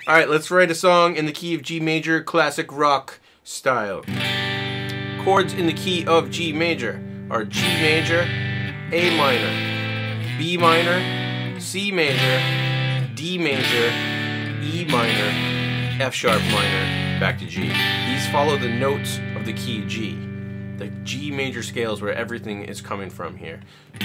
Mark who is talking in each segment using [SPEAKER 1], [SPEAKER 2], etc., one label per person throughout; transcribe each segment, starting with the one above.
[SPEAKER 1] Alright, let's write a song in the key of G major, classic rock style. Chords in the key of G major are G major, A minor, B minor, C major, D major, E minor, F sharp minor, back to G. These follow the notes of the key G. The G major scale is where everything is coming from here.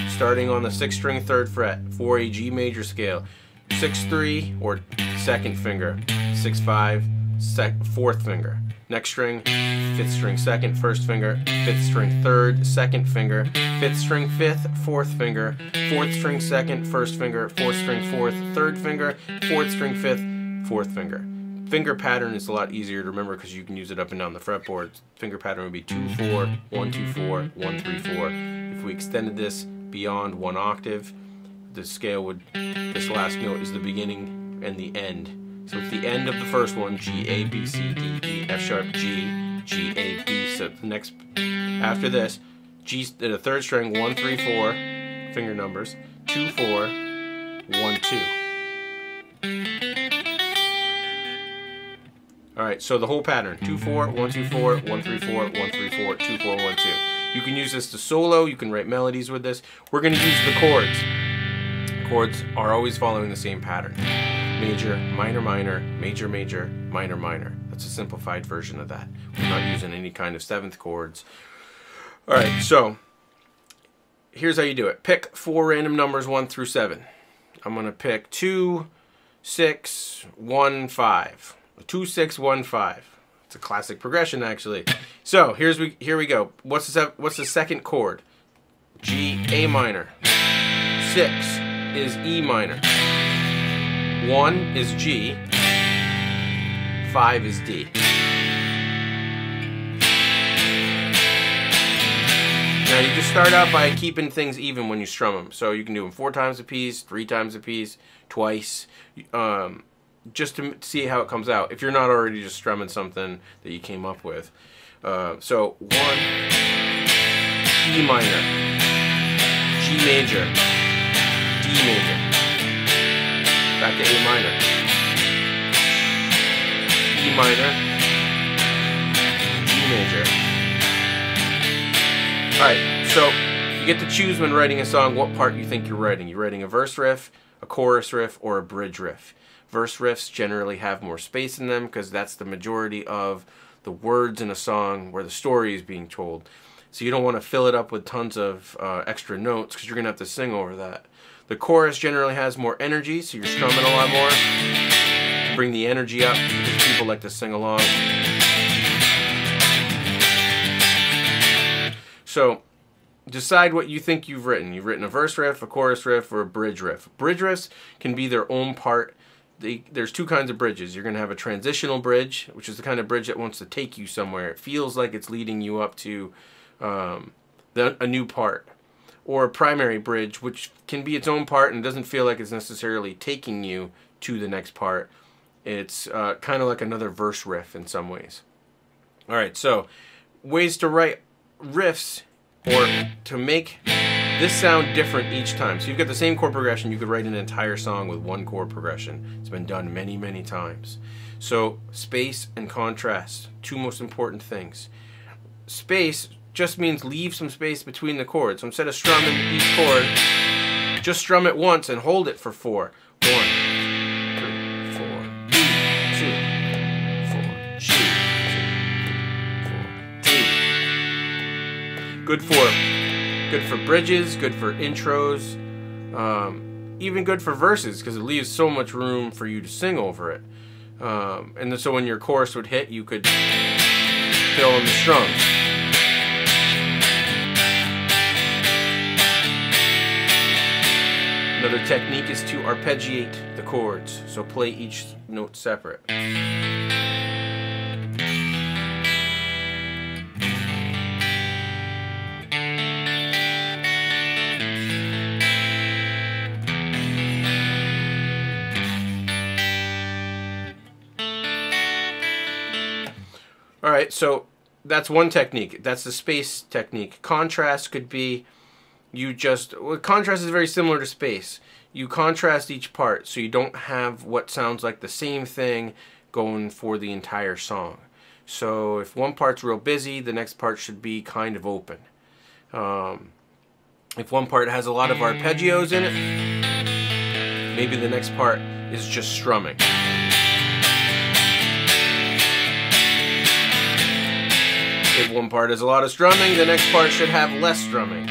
[SPEAKER 1] Starting on the 6th string 3rd fret for a G major scale. 6-3 or 2nd finger. 6-5, 4th finger. Next string, 5th string 2nd, 1st finger. 5th string 3rd, 2nd finger. 5th string 5th, 4th finger. 4th string 2nd, 1st finger. 4th string 4th, 3rd finger. 4th string 5th, 4th finger. Finger pattern is a lot easier to remember because you can use it up and down the fretboard. Finger pattern would be 2-4, 1-2-4, 1-3-4. If we extended this beyond 1 octave, the scale would, this last note is the beginning and the end. So it's the end of the first one, G, A, B, C, D, E, F sharp, G, G, A, B. So the next, after this, G, the 3rd string, 1-3-4, finger numbers, 2-4, 1-2. Alright, so the whole pattern, 2-4, 1-2-4, 1-3-4, 1-3-4, 2-4, 1-2. You can use this to solo, you can write melodies with this. We're going to use the chords. Chords are always following the same pattern. Major, minor, minor, major, major, minor, minor. That's a simplified version of that. We're not using any kind of 7th chords. Alright, so here's how you do it. Pick 4 random numbers 1 through 7. I'm going to pick 2, 6, 1, 5. 2, 6, 1, 5. It's a classic progression, actually. So here we go. What's the 2nd chord? G, A minor. 6 is E minor. 1 is G. 5 is D. Now you just start out by keeping things even when you strum them. So you can do them 4 times a piece, 3 times a piece, twice. Just to see how it comes out, if you're not already just strumming something that you came up with. So 1, E minor, G major, D major, back to A minor, E minor, G major. Alright, so you get to choose when writing a song what part you think you're writing. You're writing a verse riff, a chorus riff, or a bridge riff. Verse riffs generally have more space in them because that's the majority of the words in a song where the story is being told. So you don't want to fill it up with tons of extra notes because you're going to have to sing over that. The chorus generally has more energy, so you're strumming a lot more to bring the energy up because people like to sing along. So decide what you think you've written. You've written a verse riff, a chorus riff, or a bridge riff. Bridge riffs can be their own part. There's 2 kinds of bridges. You're going to have a transitional bridge, which is the kind of bridge that wants to take you somewhere. It feels like it's leading you up to a new part. Or a primary bridge, which can be its own part and doesn't feel like it's necessarily taking you to the next part. It's kind of like another verse riff in some ways. Alright, so ways to write riffs or to make this sound different each time. So you've got the same chord progression. You could write an entire song with 1 chord progression. It's been done many, many times. So space and contrast, 2 most important things. Space just means leave some space between the chords. So instead of strumming each chord, just strum it once and hold it for 4. 1, 3, 4, E, 2, 4, G, 2, 4, D. Good for bridges, good for intros, even good for verses because it leaves so much room for you to sing over it. And then, so when your chorus would hit, you could fill in the strums. Another technique is to arpeggiate the chords, so play each note separate. Alright, so that's one technique. That's the space technique. Contrast could be contrast is very similar to space. you contrast each part so you don't have what sounds like the same thing going for the entire song. So if one part's real busy, the next part should be kind of open. If one part has a lot of arpeggios in it, maybe the next part is just strumming. If one part has a lot of strumming, the next part should have less strumming.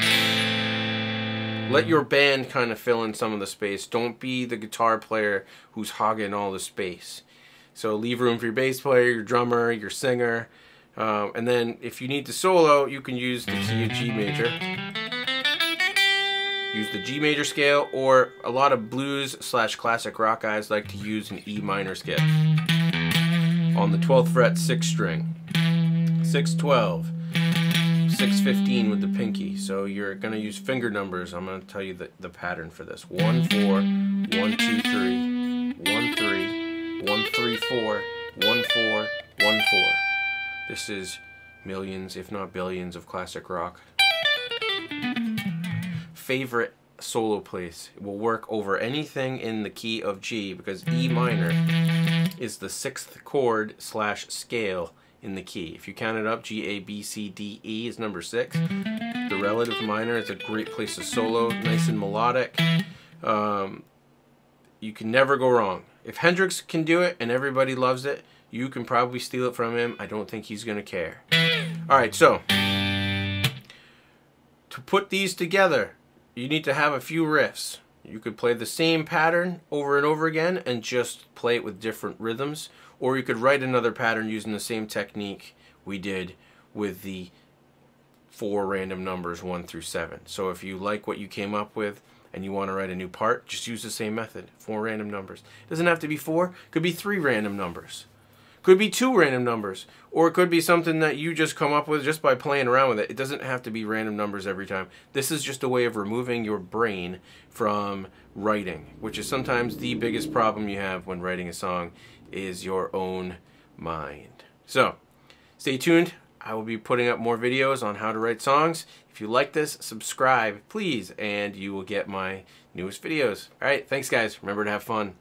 [SPEAKER 1] Let your band kind of fill in some of the space. Don't be the guitar player who's hogging all the space. So leave room for your bass player, your drummer, your singer. And then if you need to solo, you can use the key of G major. Use the G major scale, or a lot of blues / classic rock guys like to use an E minor scale. On the 12th fret, 6th string. 612, 615 with the pinky. So you're going to use finger numbers. I'm going to tell you the pattern for this. 1 4, 1 2 3, 1 3, 1 3 4, 1 4, 1 4. This is millions, if not billions, of classic rock. Favorite solo place. It will work over anything in the key of G, because E minor is the 6th chord / scale in the key. If you count it up, G, A, B, C, D, E is number 6. The relative minor is a great place to solo, nice and melodic. You can never go wrong. If Hendrix can do it and everybody loves it, you can probably steal it from him. I don't think he's going to care. Alright, so to put these together, you need to have a few riffs. You could play the same pattern over and over again and just play it with different rhythms. Or you could write another pattern using the same technique we did with the 4 random numbers 1 through 7. So if you like what you came up with and you want to write a new part, just use the same method. 4 random numbers. It doesn't have to be 4. It could be 3 random numbers. Could be 2 random numbers. Or it could be something that you just come up with just by playing around with it. It doesn't have to be random numbers every time. This is just a way of removing your brain from writing, which is sometimes the biggest problem you have when writing a song, is your own mind. So, stay tuned. I will be putting up more videos on how to write songs. If you like this, subscribe, please, and you will get my newest videos. Alright, thanks guys. Remember to have fun.